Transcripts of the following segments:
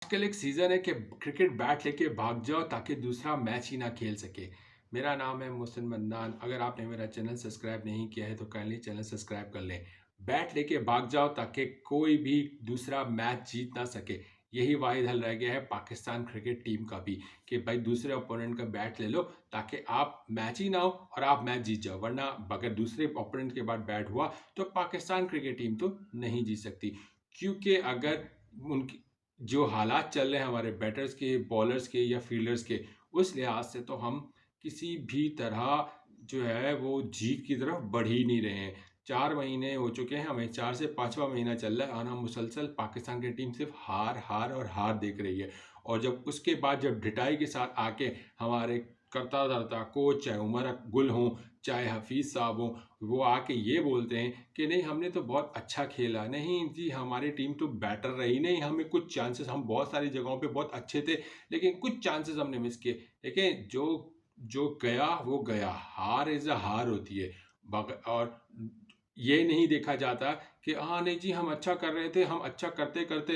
आजकल एक सीज़न है कि क्रिकेट बैट लेके भाग जाओ ताकि दूसरा मैच ही ना खेल सके। मेरा नाम है मोहसिन मंदान। अगर आपने मेरा चैनल सब्सक्राइब नहीं किया है तो काइंडली चैनल सब्सक्राइब कर लें। बैट लेके भाग जाओ ताकि कोई भी दूसरा मैच जीत ना सके। यही वाहिद हल रह गया है पाकिस्तान क्रिकेट टीम का भी कि भाई दूसरे ओपोनेंट का बैट ले लो ताकि आप मैच ही ना हो और आप मैच जीत जाओ। वरना अगर दूसरे ओपोनेंट के बाद बैट हुआ तो पाकिस्तान क्रिकेट टीम तो नहीं जीत सकती। क्योंकि अगर उनकी जो हालात चल रहे हैं हमारे बैटर्स के, बॉलर्स के या फील्डर्स के, उस लिहाज से तो हम किसी भी तरह जो है वो जीत की तरफ बढ़ ही नहीं रहे हैं। 4 महीने हो चुके हैं, हमें 4 से 5वां महीना चल रहा है और हम मुसलसल पाकिस्तान की टीम सिर्फ हार, हार और हार देख रही है। और जब उसके बाद जब ढिठाई के साथ आके हमारे करता धरता कोच चाहे उमर गुल हों, चाहे हफीज़ साहब हों, वो आके ये बोलते हैं कि नहीं हमने तो बहुत अच्छा खेला। नहीं जी, हमारी टीम तो बेटर रही नहीं, हमें कुछ चांसेस, हम बहुत सारी जगहों पे बहुत अच्छे थे लेकिन कुछ चांसेस हमने मिस किए। देखें, जो जो गया वो गया, हार इज़ अ हार होती है। और ये नहीं देखा जाता कि हाँ नहीं जी हम अच्छा कर रहे थे, हम अच्छा करते करते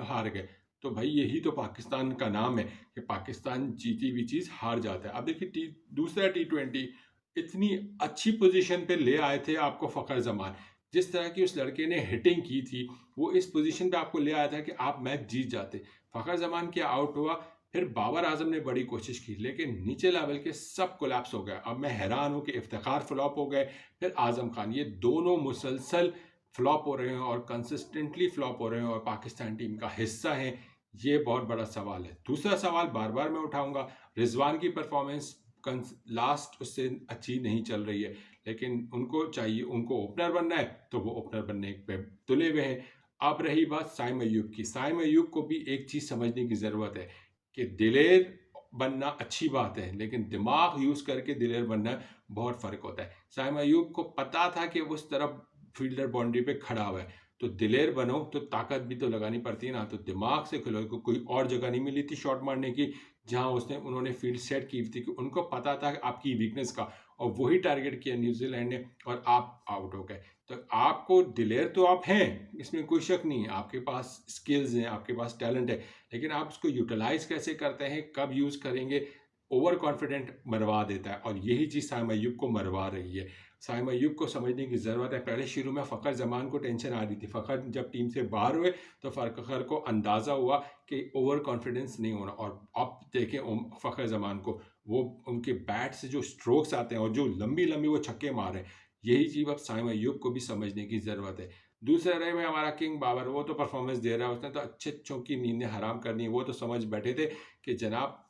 हार गए। तो भाई यही तो पाकिस्तान का नाम है कि पाकिस्तान जीती हुई चीज़ हार जाता है। अब देखिए दूसरा T20 इतनी अच्छी पोजीशन पे ले आए थे आपको फ़खर ज़मान। जिस तरह की उस लड़के ने हिटिंग की थी, वो इस पोजीशन पे आपको ले आया था कि आप मैच जीत जाते। फ़खर ज़मान क्या आउट हुआ, फिर बाबर आज़म ने बड़ी कोशिश की लेकिन नीचे लेवल के सब कोलैप्स हो गए। अब मैं हैरान हूँ कि इफ्तिखार फ्लॉप हो गए, फिर आज़म खान, ये दोनों मुसलसल फ्लॉप हो रहे हैं और कंसिस्टेंटली फ्लॉप हो रहे हैं और पाकिस्तान टीम का हिस्सा हैं। ये बहुत बड़ा सवाल है। दूसरा सवाल बार-बार मैं उठाऊँगा, रिज़वान की परफ़ॉर्मेंस लास्ट उससे अच्छी नहीं चल रही है, लेकिन उनको चाहिए, उनको ओपनर बनना है तो वो ओपनर बनने पे तुले हुए हैं। अब रही बात साइम अय्यूब की, साइम अय्यूब को भी एक चीज़ समझने की ज़रूरत है कि दिलेर बनना अच्छी बात है लेकिन दिमाग यूज़ करके दिलेर बनना बहुत फ़र्क होता है। साइम अय्यूब को पता था कि उस तरफ फील्डर बाउंड्री पे खड़ा हुआ है, तो दिलेर बनो तो ताकत भी तो लगानी पड़ती है ना, तो दिमाग से खेलो। कोई और जगह नहीं मिली थी शॉट मारने की जहाँ उन्होंने फील्ड सेट की थी कि उनको पता था आपकी वीकनेस का, और वही टारगेट किया न्यूजीलैंड ने और आप आउट हो गए। तो आपको दिलेर तो आप हैं, इसमें कोई शक नहीं है, आपके पास स्किल्स हैं, आपके पास टैलेंट है, लेकिन आप उसको यूटिलाइज कैसे करते हैं, कब यूज़ करेंगे, ओवर कॉन्फिडेंट मरवा देता है और यही चीज़ साइम अय्यूब को मरवा रही है। साइम अय्यूब को समझने की ज़रूरत है। पहले शुरू में फ़खर ज़मान को टेंशन आ रही थी, फ़खर जब टीम से बाहर हुए तो फ़खर को अंदाज़ा हुआ कि ओवर कॉन्फिडेंस नहीं होना। और अब देखें फ़खर ज़मान को, वो उनके बैट से जो स्ट्रोक्स आते हैं और जो लंबी-लंबी वो छक्के मार रहे हैं, यही चीज़ अब साइम अय्यूब को भी समझने की ज़रूरत है। दूसरा रहे में हमारा किंग बाबर, वो तो परफॉर्मेंस दे रहा है, उसने तो अच्छे-अच्छों की नींदें हराम कर दी। वो तो समझ बैठे थे कि जनाब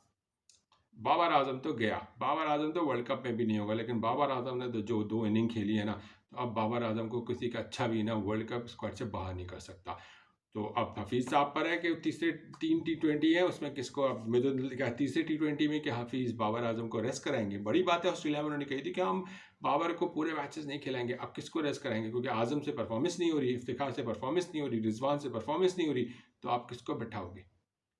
बाबर आजम तो गया, बाबर आजम तो वर्ल्ड कप में भी नहीं होगा, लेकिन बाबर आजम ने तो जो 2 इनिंग खेली है ना, तो अब बाबर आजम को किसी का अच्छा भी ना वर्ल्ड कप स्क्वाड से बाहर नहीं कर सकता। तो अब हफीज़ साहब पर है कि तीसरे 3 T20 है उसमें किसको, अब मैं तो क्या तीसरे T20 में कि हफीज़ बाबर आजम को रेस्ट कराएंगे। बड़ी बात है, ऑस्ट्रेलिया में उन्होंने कही थी कि हम बाबर को पूरे मैचेस नहीं खिलाएंगे। अब किसको रेस्ट कराएंगे, क्योंकि आजम से परफॉर्मेंस नहीं हो रही, इफ्तिखार से परफॉर्मेंस नहीं हो रही, रिजवान से परफॉर्मेंस नहीं हो रही, तो आप किसको बैठाओगे?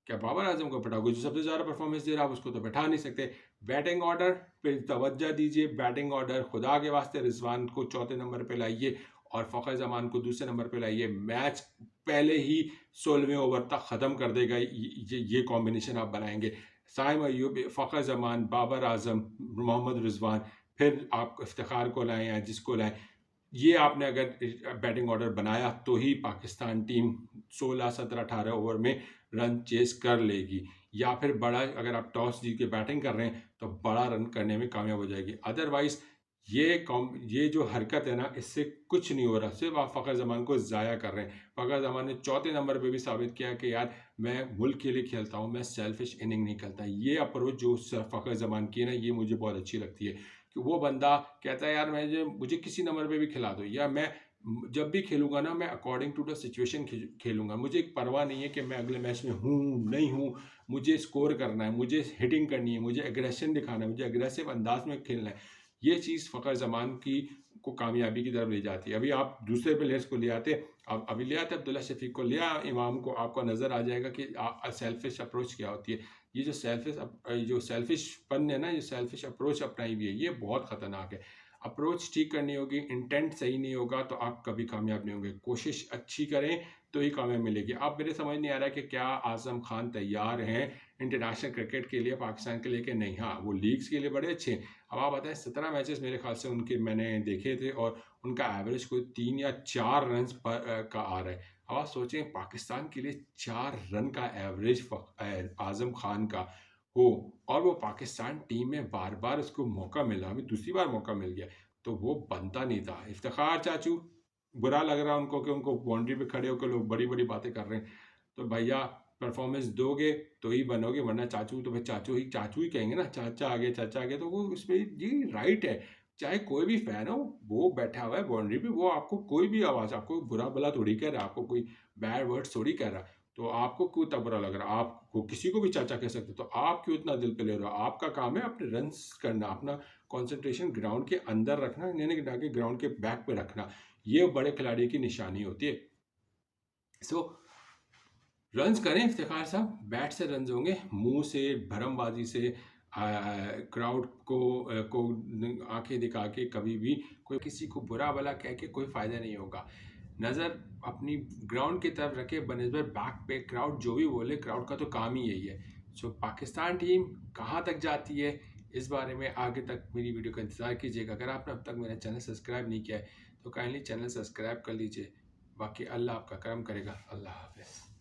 क्या बाबर आजम को बैठाओगे? जो सबसे ज़्यादा परफॉर्मेंस दे रहा है उसको तो बैठा नहीं सकते। बैटिंग ऑर्डर पे तवज्जो दीजिए, बैटिंग ऑर्डर खुदा के वास्ते रिजवान को चौथे नंबर पे लाइए और फ़खर ज़मान को दूसरे नंबर पे लाइए। मैच पहले ही 16वें ओवर तक ख़त्म कर देगा ये कॉम्बिनेशन आप बनाएंगे। साइम अय्यूब, फ़खर ज़मान, बाबर आजम, मोहम्मद रिजवान, फिर आप इफ्तिखार को लाएं या जिसको लाएं, ये आपने अगर बैटिंग ऑर्डर बनाया तो ही पाकिस्तान टीम 16, 17, 18 ओवर में रन चेस कर लेगी। या फिर बड़ा, अगर आप टॉस जीत के बैटिंग कर रहे हैं तो बड़ा रन करने में कामयाब हो जाएगी। अदरवाइज ये जो हरकत है ना, इससे कुछ नहीं हो रहा, सिर्फ आप फ़खर ज़मान को ज़ाया कर रहे हैं। फ़खर ज़मान ने चौथे नंबर पे भी साबित किया कि यार मैं मुल्क के लिए खेलता हूँ, मैं सेल्फिश इनिंग नहीं खेलता। ये अप्रोच जो फ़खर ज़मान की है ना, ये मुझे बहुत अच्छी लगती है कि वो बंदा कहता है यार मुझे किसी नंबर पे भी खिला दो, या मैं जब भी खेलूँगा ना मैं अकॉर्डिंग टू द सिचुएशन खेलूँगा। मुझे एक परवाह नहीं है कि मैं अगले मैच में हूँ, नहीं हूँ, मुझे स्कोर करना है, मुझे हिटिंग करनी है, मुझे एग्रेशन दिखाना है, मुझे एग्रेसिव अंदाज में खेलना है। ये चीज़ फ़खर ज़मान की को कामयाबी की तरफ ले जाती है। अभी आप दूसरे प्लेयर्स को ले आते, अब अभी ले आते अब्दुल्ला शफीक को, ले इमाम को, आपको नज़र आ जाएगा कि सेल्फिश अप्रोच क्या होती है। ये जो सेल्फिशपन है ना, ये सेल्फिश अप्रोच अपनाई हुई है, ये बहुत ख़तरनाक है। अप्रोच ठीक करनी होगी, इंटेंट सही नहीं होगा तो आप कभी कामयाब नहीं होंगे। कोशिश अच्छी करें तो ही कामयाब मिलेगी। अब मेरे समझ नहीं आ रहा है कि क्या आज़म खान तैयार हैं इंटरनेशनल क्रिकेट के लिए, पाकिस्तान के लिए कि नहीं? हाँ, वो लीग्स के लिए बड़े अच्छे हैं। अब आप बताएँ 17 मैचेस मेरे ख़्याल से उनके मैंने देखे थे और उनका एवरेज कोई 3 या 4 रन्स का आ रहा है। अब आप सोचें पाकिस्तान के लिए 4 रन का एवरेज आज़म खान का हो और वो पाकिस्तान टीम में बार-बार उसको मौका मिला, अभी दूसरी बार मौका मिल गया, तो वो बनता नहीं था। इफ्तिखार चाचू, बुरा लग रहा है उनको कि उनको बाउंड्री पे खड़े होकर लोग बड़ी-बड़ी बातें कर रहे हैं। तो भैया परफॉर्मेंस दोगे तो ही बनोगे, वरना चाचू तो फिर चाचू ही कहेंगे ना, चाचा आ गए तो वो उसमें जी राइट है। चाहे कोई भी फैन हो, वो बैठा हुआ है बाउंड्री पे, वो आपको कोई भी आवाज़, आपको बुरा-भला थोड़ी कह रहा है, आपको कोई बैड वर्ड्स थोड़ी कह रहा है। तो आपको क्यों इतना बुरा लग रहा है? आपको किसी को भी चाचा कह सकते हो, तो आप क्यों इतना दिल पे ले रहे हो? आपका काम है अपने रन्स करना, अपना कंसंट्रेशन ग्राउंड के अंदर रखना, यानी कि ना कि ग्राउंड के बैक पे रखना। ये बड़े खिलाड़ी की निशानी होती है। सो रन्स करें इफ्तिखार साहब, बैट से रन्स होंगे, मुँह से, भरमबाजी से, क्राउड को आँखें दिखा के कभी भी कोई किसी को बुरा-भला कह के कोई फ़ायदा नहीं होगा। नज़र अपनी ग्राउंड की तरफ रखें बनिस्बत बैक पे, क्राउड जो भी बोले, क्राउड का तो काम ही यही है। सो पाकिस्तान टीम कहाँ तक जाती है, इस बारे में आगे तक मेरी वीडियो का इंतज़ार कीजिएगा। अगर आपने अब तक मेरा चैनल सब्सक्राइब नहीं किया है, तो काइंडली चैनल सब्सक्राइब कर लीजिए। बाकी अल्लाह आपका करम करेगा। अल्लाह हाफ़िज़।